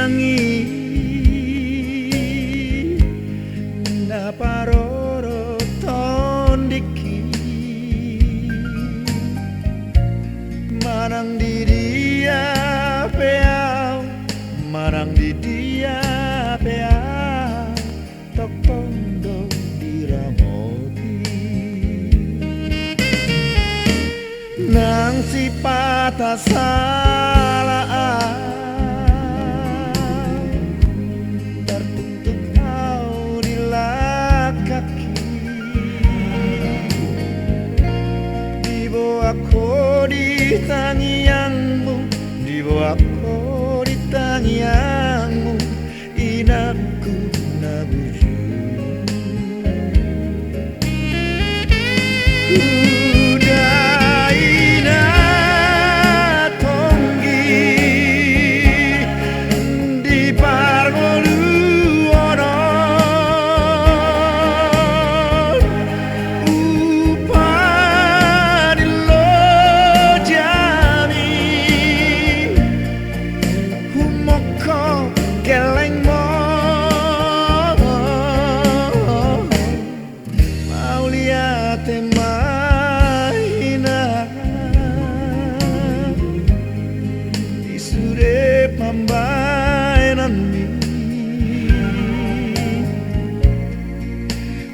tangi na paroro tondiki manang di dia peau manang di dia peau tok tondo diramoti nang si patah salah tertutup kau di kaki dibawaku di tangianmu dibawaku di tangianmu inapku nabuju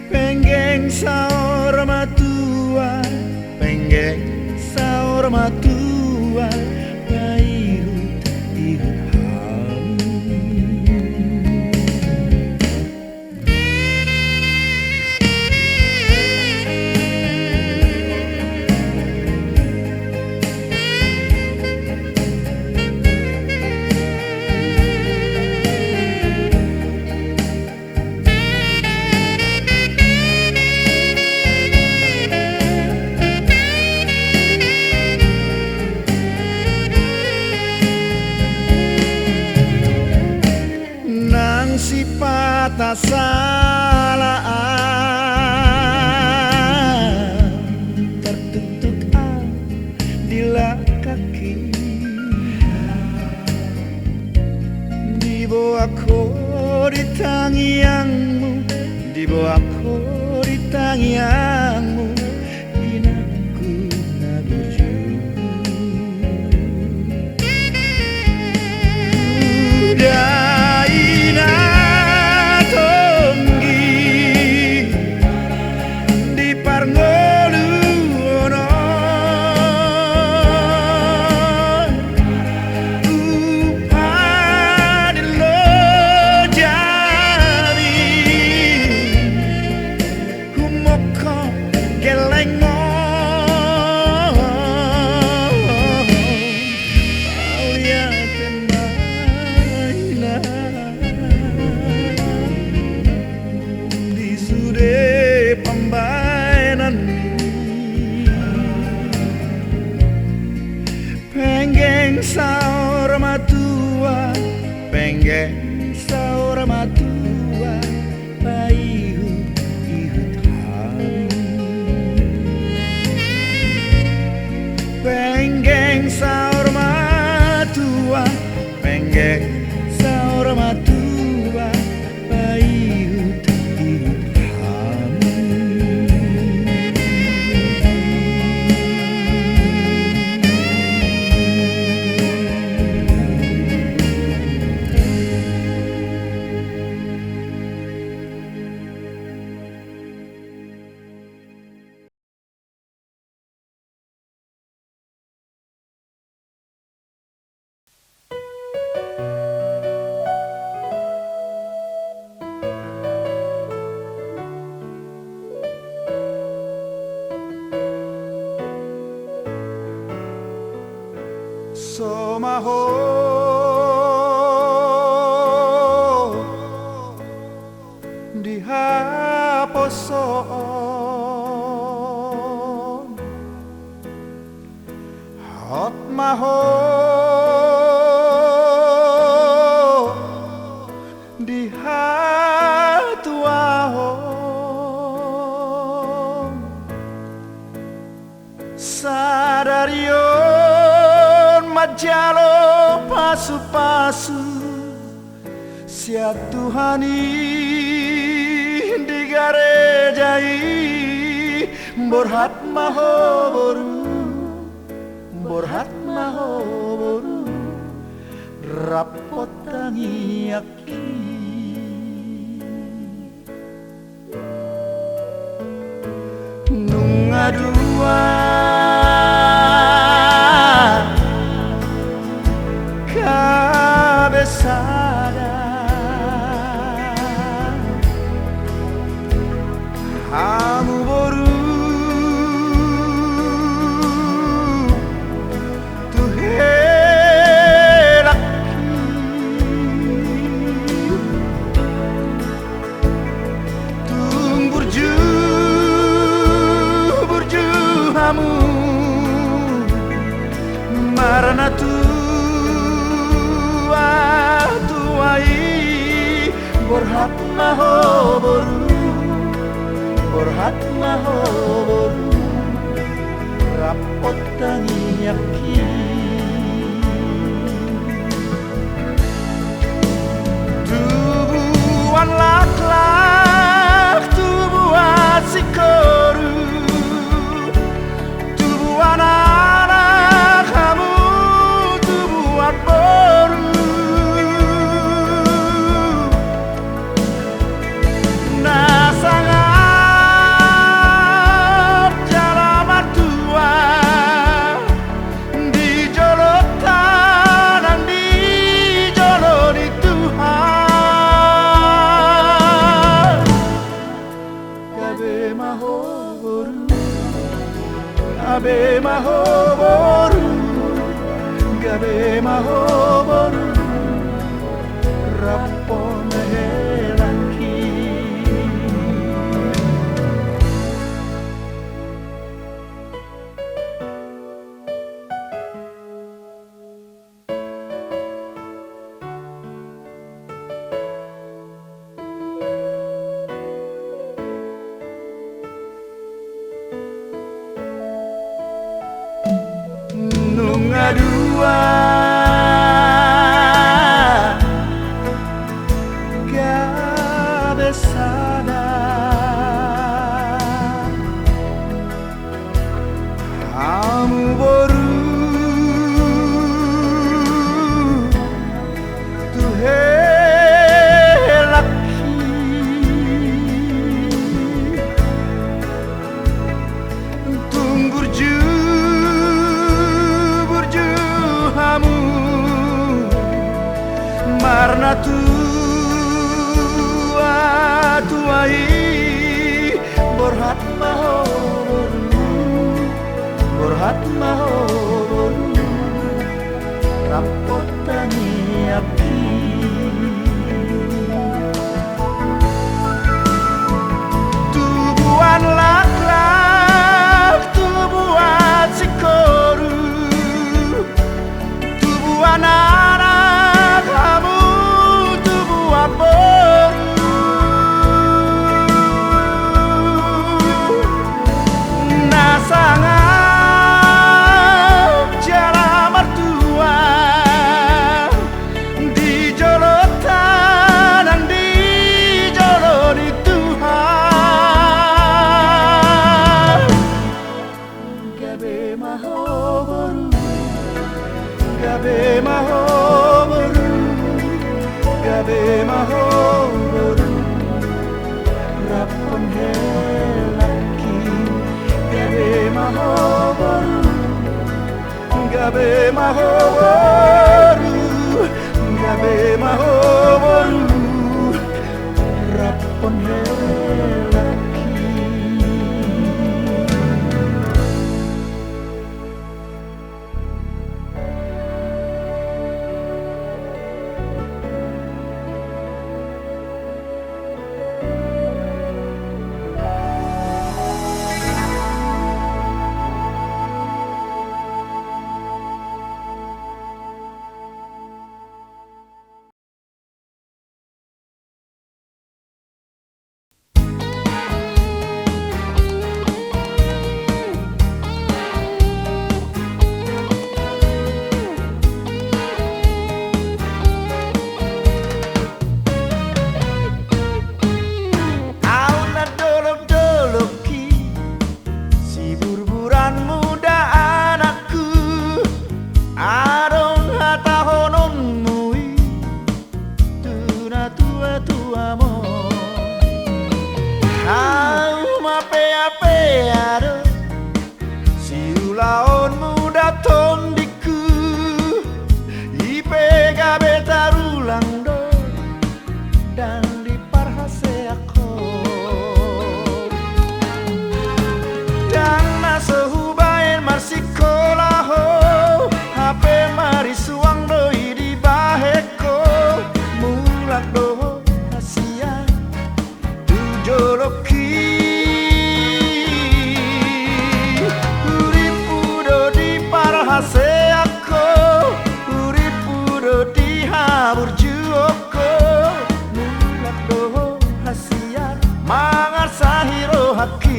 penggeng saur matua penggeng saur matua pairut irut si patah salah tertutup di kaki dibawaku di tangianmu dibawaku di tangianmu inapku nabuju penggeng saur matua penggeng saur matua paihut ihut penggeng saur matua penggeng saur matua paihut ihut somaho dihaposon hot maho dihatuahon sadarion majalo pasu-pasu Sia Tuhani di garejai borhat mahoboru rapotangi aki nunga dua cabezada hamu boru Marana tuai borhat mahoboru rapotangi aki tubuhan lak-lak tubuhan sikoru tubuhan Gabe mahoboru rapon helaki nunga dua cabezada hamu boru tu helaki tunggur Marna tuai borhat mahoboru rapotangi aki tubuhan lak-lak tubuhan sikoru tubuhan Gabe mahoboru rapon helaki Gabe mahoboru rapon helaki berjuoko mulak doho hasian mangar sahiro haki.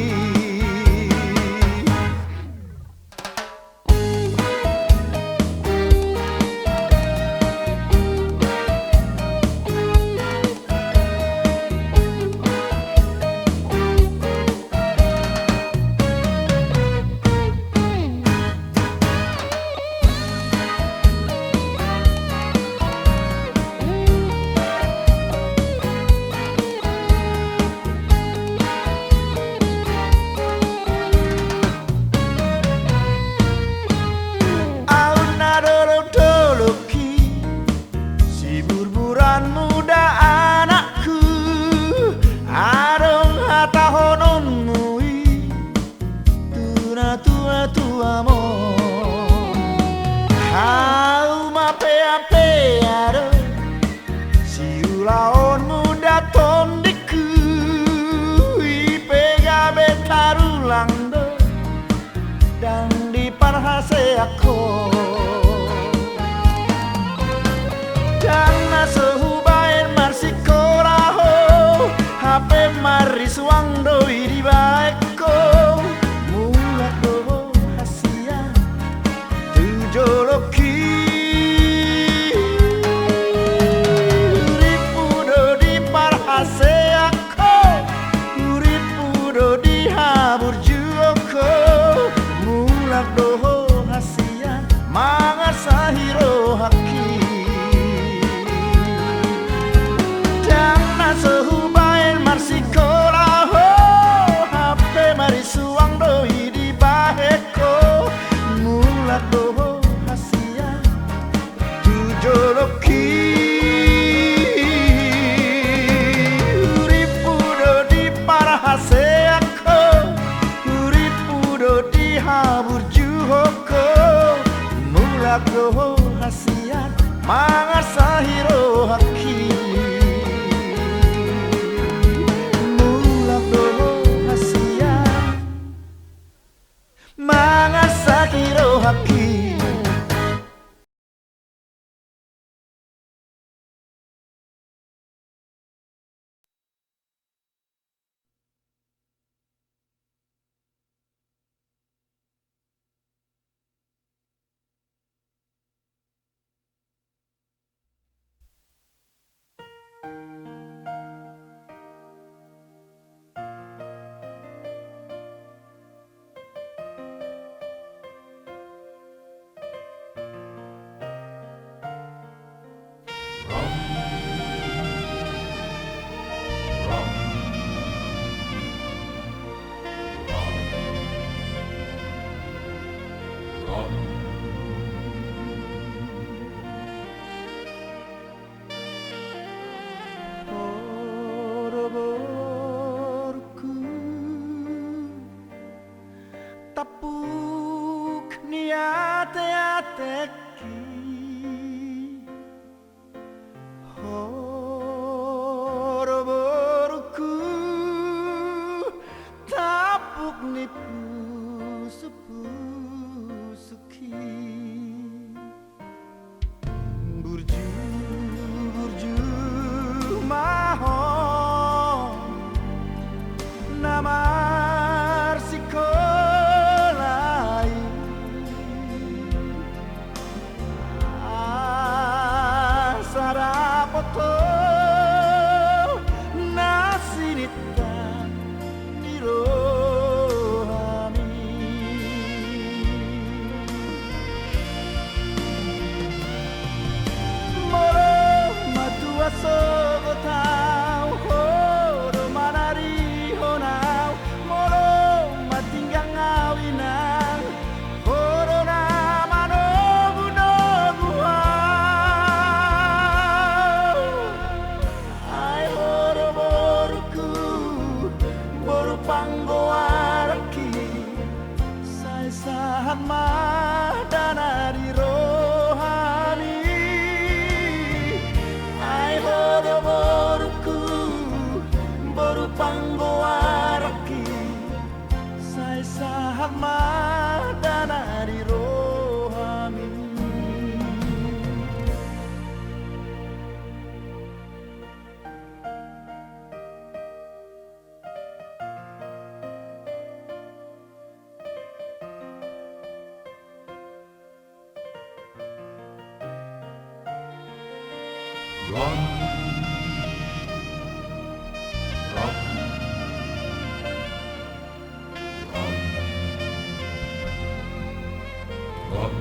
Laon muda tondiku ipega betarulang do dan di parhase aku dan sehubain marsikoraho HP maris wang doi di baeko mulak do hasia tujoloki doho hasian mangar sahiro haki jangan sehubain marsikoraho HP marisuang doi di baheko mulak doho hasian tujoloki uripudo di parahase ako uripudo di habur hoko mulak doho hasian mangar sahiro haki mulak doho hasian mangar sahiro haki. Tapuk niate-ateki horoboruku tapuk nipu suki burju mahon namar sikolai sarapoto nasinita nirohani moro matua sogotau horo manari honau moro matinggang awinang horo namanogu nogu Run, run, run, run.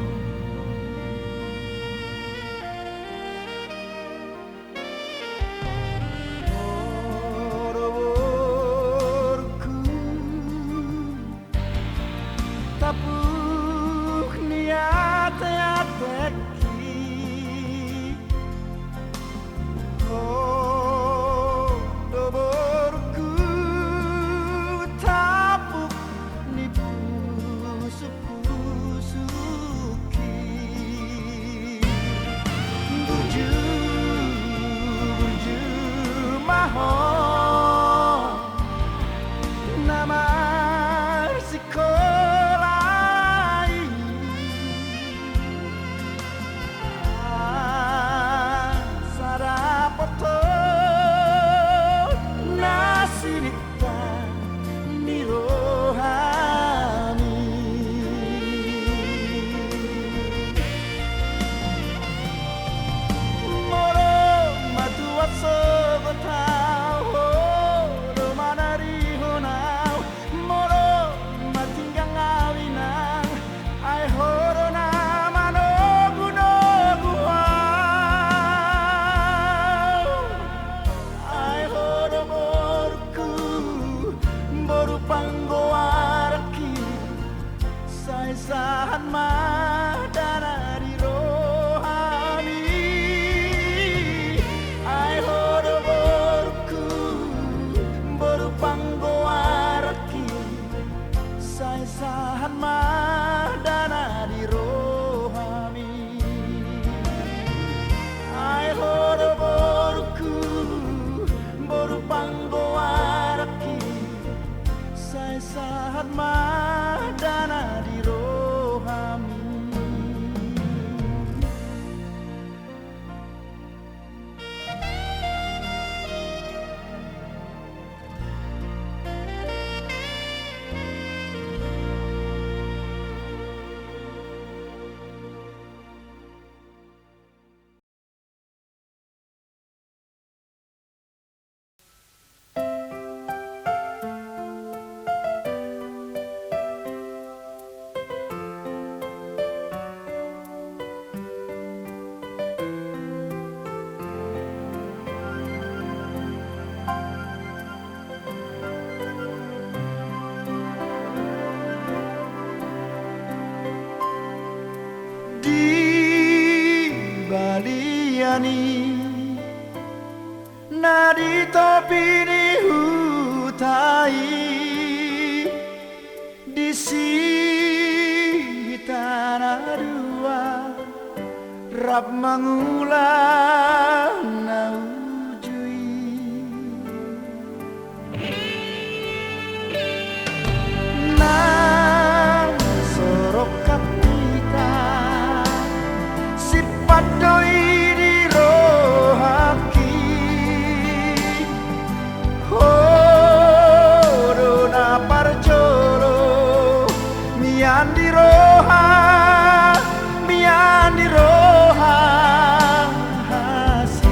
Tapuh niat teki oh doborku tapuh nipu suki burju mahon nama sekolah sarapoto nasirita nirohani moro matua sogotau romanari honau moro matinggang awinang ai horona manogu nogu ai horo borku boru panggoaraki sai sahan madanari rohani ai horo borku boru panggoaraki sai sahan madanari rohani ai horo borku boru panggoaraki sai sahan madanari rohani. Di baliani nadi topi ni hutai di sini tanah dua rap mangulang naujui nang sorok kapita padoi di rohaki horona parjoro mian di roha hasi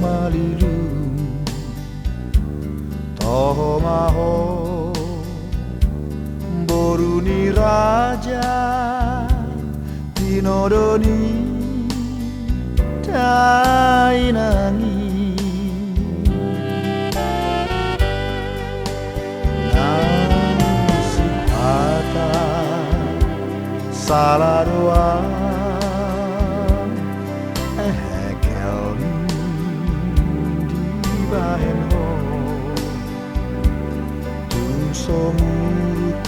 malirum toho maho boruni raja tinodoni dainangi nasihata salah doa ekel di bahen ho tung somuruk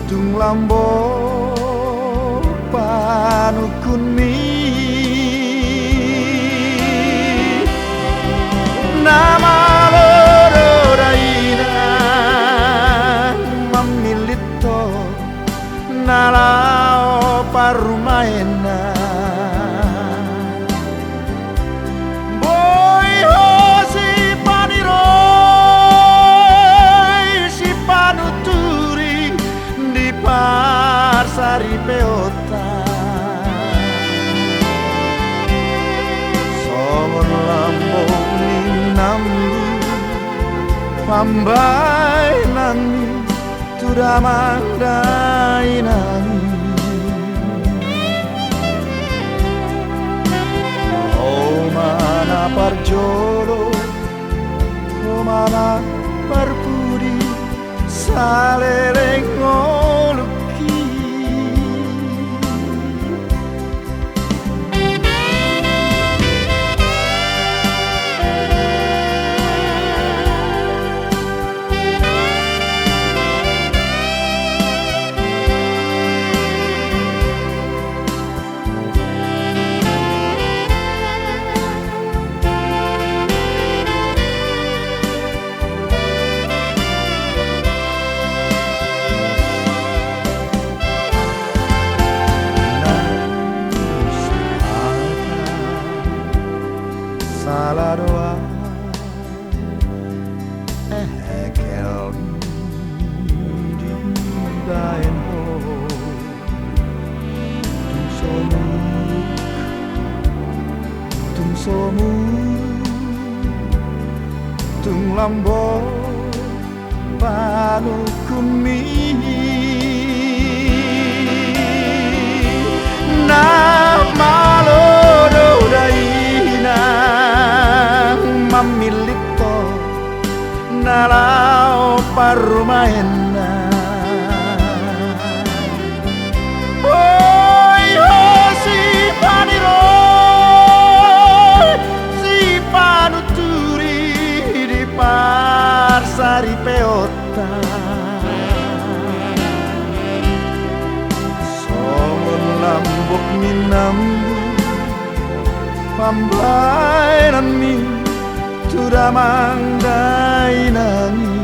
tung lambok panukun mi nama loro daina mamilito nalao parumaena boy ho si paniroy si panuturi di parsari peota songon lambok ninambu pambai nani turamandai nani oh mana parjolo oh mana parpuri saleleng ngoluki salah doa ekel di bahen ho tung somuk tung lambok panukun mi nama loro daina mamilito nalao parumaena boy ho si paniroy si panuturi di parsari peota songon lambok minambu pambainan mi turamandai nani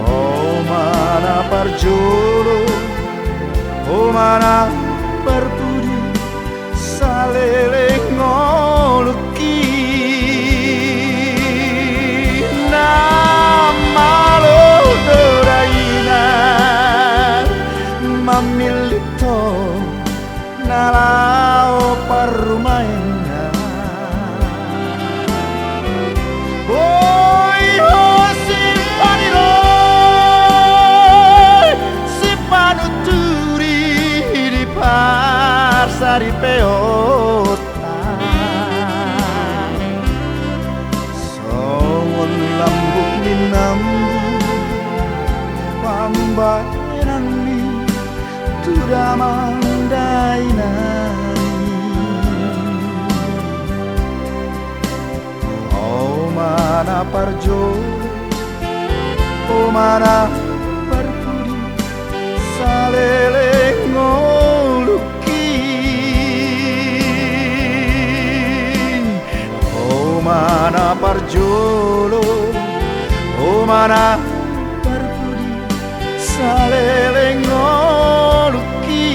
oh mana parjolo oh mana parpudi saleleng ngoluki nama lo doraina mamilito nalao parumaena boy ho si paniroy si panuturi di parsari peota songon lambuk minambu pambayaran mi turamandai nani oh mana parjo oh mana parpudi saleleng ngoluki oh mana parjolo oh mana parpudi saleleng ngoluki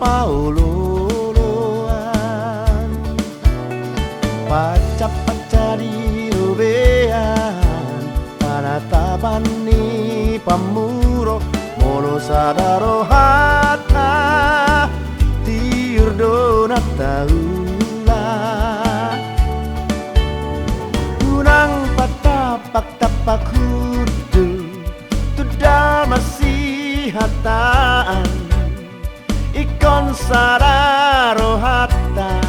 pauloloan pacap-pacari robean panatapan ni pamuro molo sadaro hata tiurdo nataula unang patapak-tapak hudu tudal masih hataan ikon sadaro hata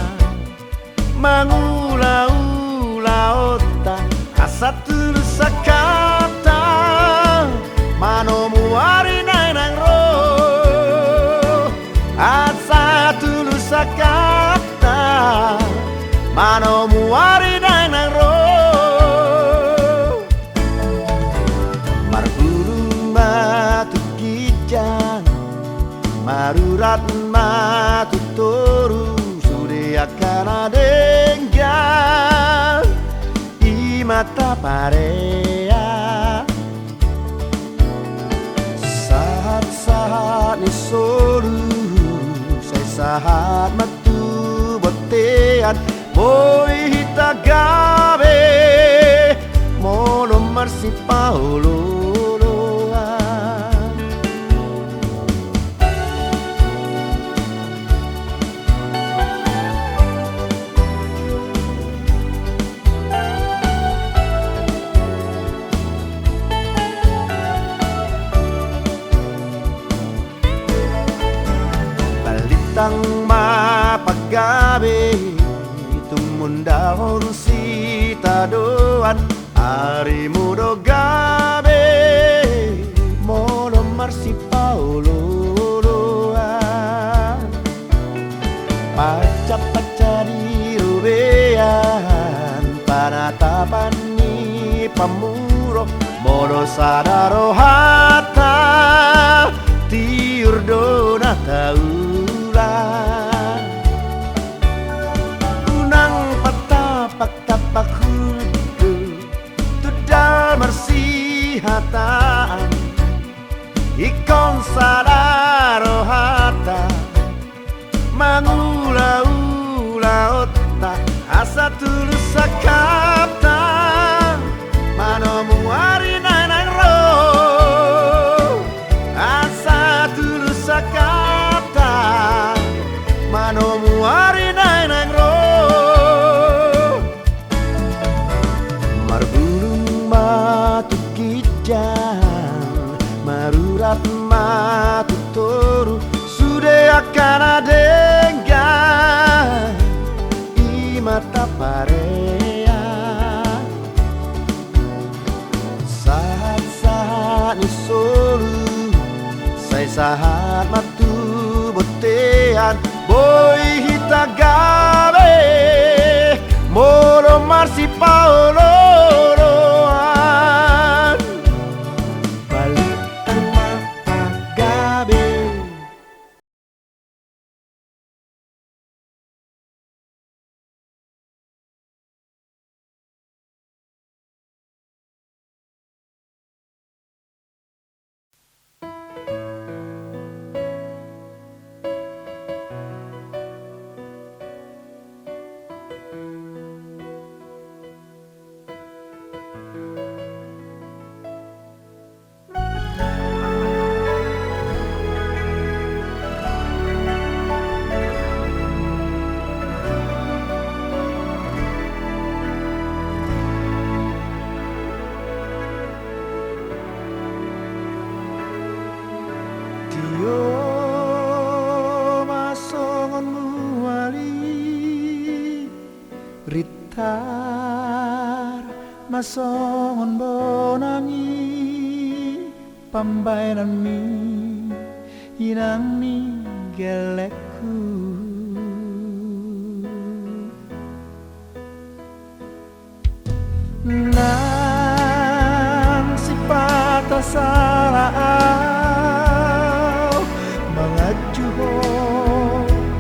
mangula-ula ota asa tulus sakata mano muari nang ro asa tulus sakata mano muari nang ro marburu matu kijang marurat matu toru sudah akan adenggan i mata parea sahat-sahat ni solu saya sahat matu botean boy hitagabe molo marsi pauloloan tang mapagabi tumundahon si tadoan ari mudo gabe molo marsi pauloloan pacap-pacari robean panatapan ni pamuro molo sadaro hata tiurdo natau unang patapak-tapak hudu tudal marsi hataan ikon sadaro hata mangula-ula otak asa tulus sakata mano muari nang ro asa tulus sakata mano muari nang ro marbulung matu kijang marurat matu toru sudah akan adenggan i mata parea sahat-sahat ni solu saya sahat matu botean boy hitagabe molo marsi pauloloan balik mapagabe Ritar masongon bonangi pambainan mi inang ni gelekku nang si patah salah mengajuho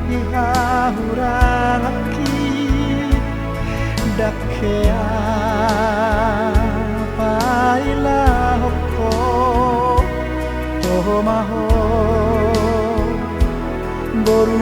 ihahurang dakea paila hoko tomaho boru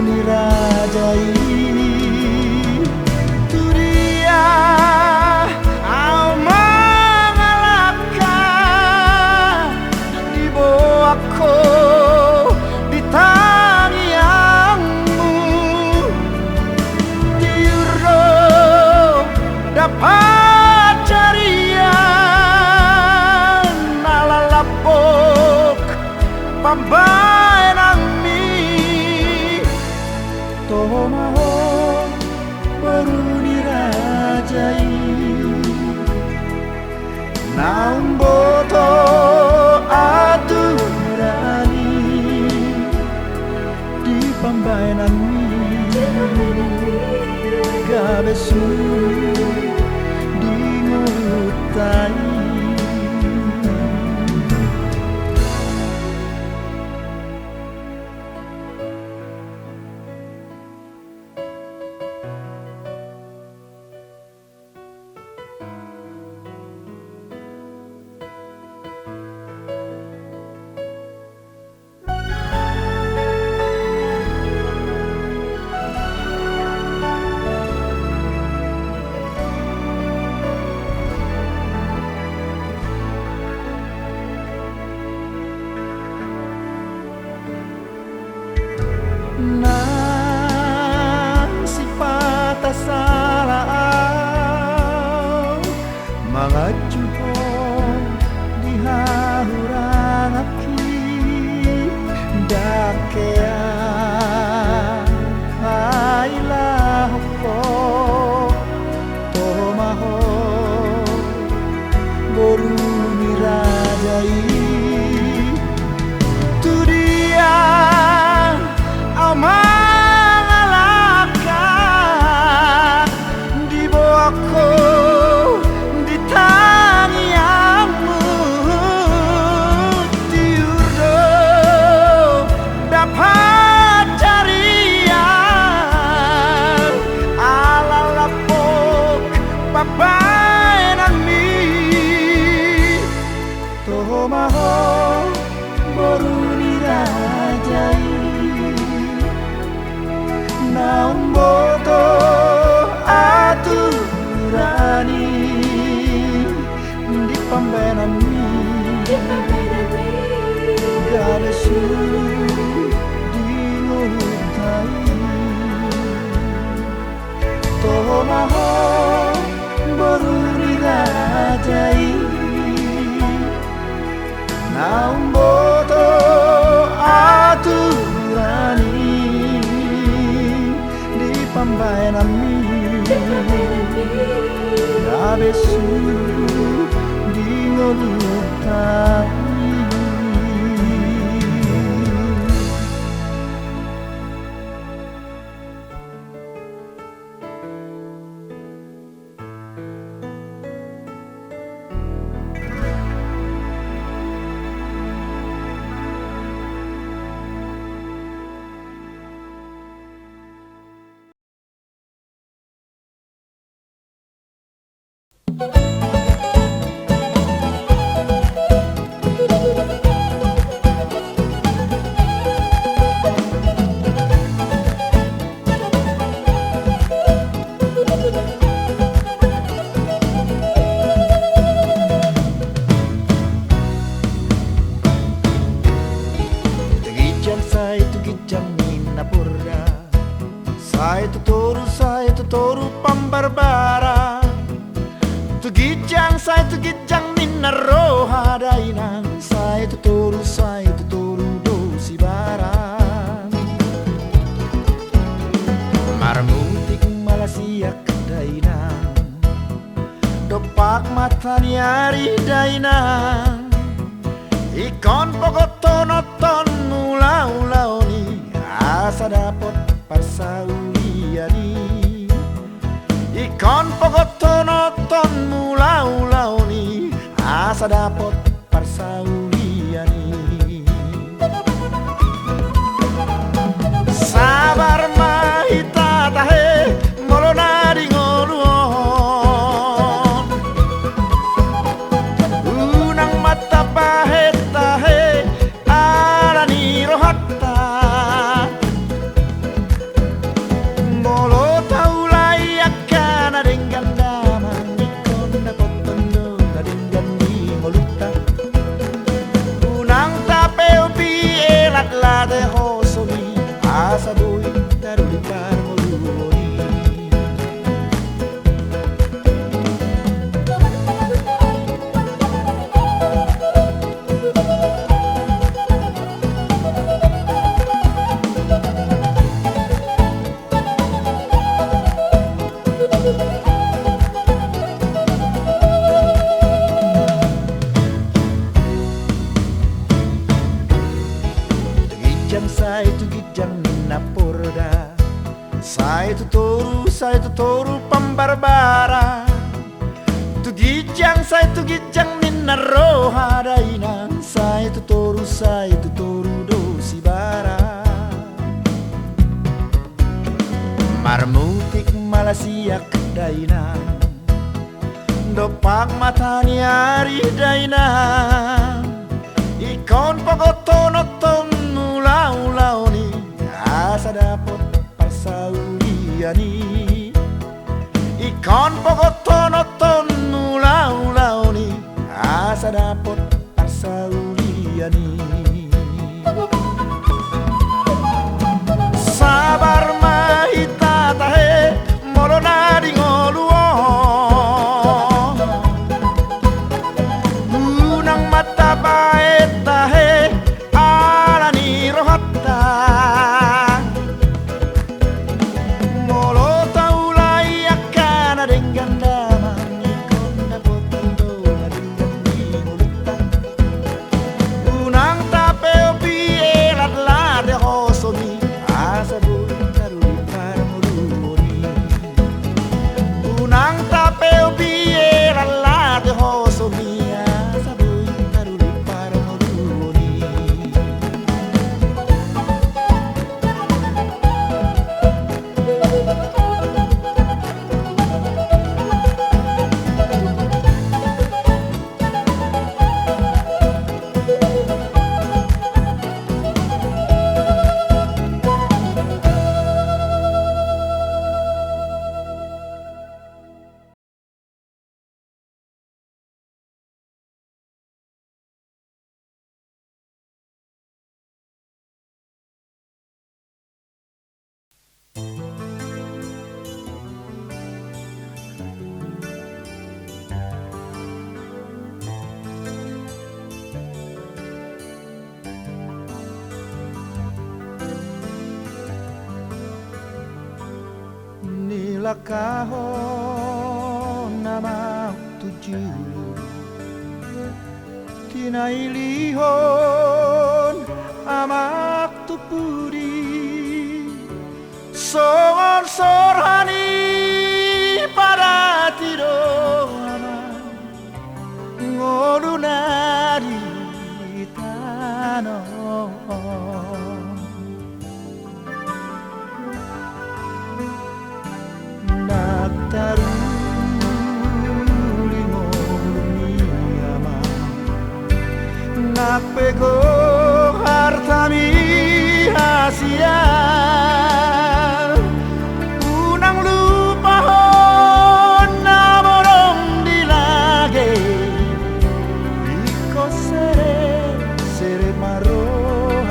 pambayanang mi tomaho baru dirajai naung boto aturani di pambayanan mi gabesu di ngutai. Nasi patah salah mga juhong dihahurang aki dakea ailah ko tomaho boru mirajai tu dia mangalaka di bawahku di tangianmu tiurdo dapat carian ala lapok papayanan mi tomaho boru dirajai naung boto aturani di pambayanan mi gabesu di ngutai tomaho boru dirajai naung boto aturani pambayanan mi gabesu di ngutai. Sai tutoru pambarbara tu gijang minaroha dainang sai tutoru do sibaran marmutik malasiak dainang dopak mataniari dainang ikon pogoto noton mulau-launi asa dapot parsauliani ikon pogoto noton mulau-launi asa dapot parsauliani sabar mahita tahe molona di ngoluon unang mata pahet tahe arani rohatta molo taulai akan adenggan daman ikon dapat tondo adenggan di ngolutta unang Saya itu toru pambarbara. Tu gijang nina roha daina. Saya itu toru dosi bara. Marmutik malasiak daina. Dopak matani ari daina. Ikon pogotonoton ulau ni. Asa dapot parsauliani. Ikon pogotonoton ulau ni. Asa dapot parsauliani. Sabar mahita tahe molona di ngoluo. Unang mata bae tahe alani rohatta. Molo taulai akan dengan damang ikon na potando dengan di ngulita. Unang tape opi elat lade hosomi. Asa buri karuli paramuruni. Unang tapeo biera la de hoso mia. Asa buri karuli paramuruni. Nila kahon nama tujuh. Tinailihon amak tupuri. Songon sorhani pada tidona. Ngolunari tanah. Napego hartami hasil. Unang lupa hon namorong dilage. Iko sere marohami.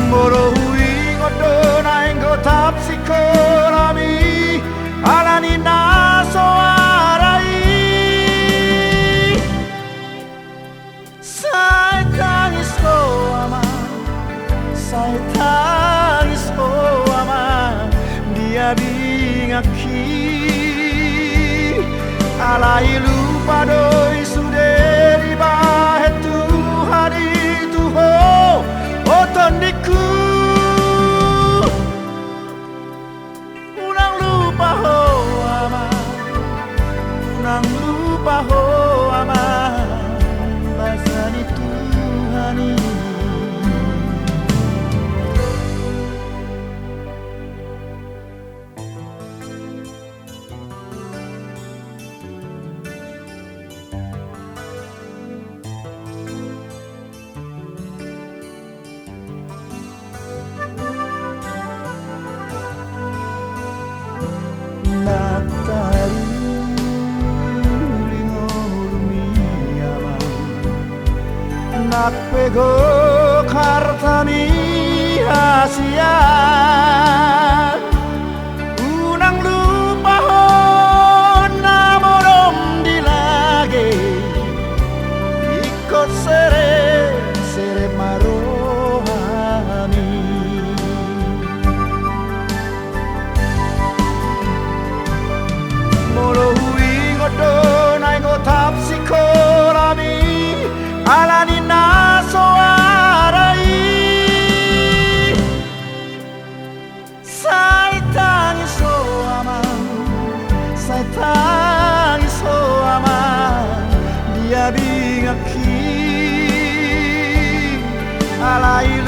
Moro huing odona enggo tapsikorami. Alani naso arai. Saya tangis ama. Saya tangis ama. Dia bingaki. Alai lupa doi sudah dibahet Tuhan itu ho. Otondiku. Unang lupa ho ama basani Tuhani. Napego kartami hasil. Unang lupa hon namorom dilage. Ikut sere marohami. Molo huing odona ngo tapsikorami. Alani naso Ay tangis oh aman dia bingaki alai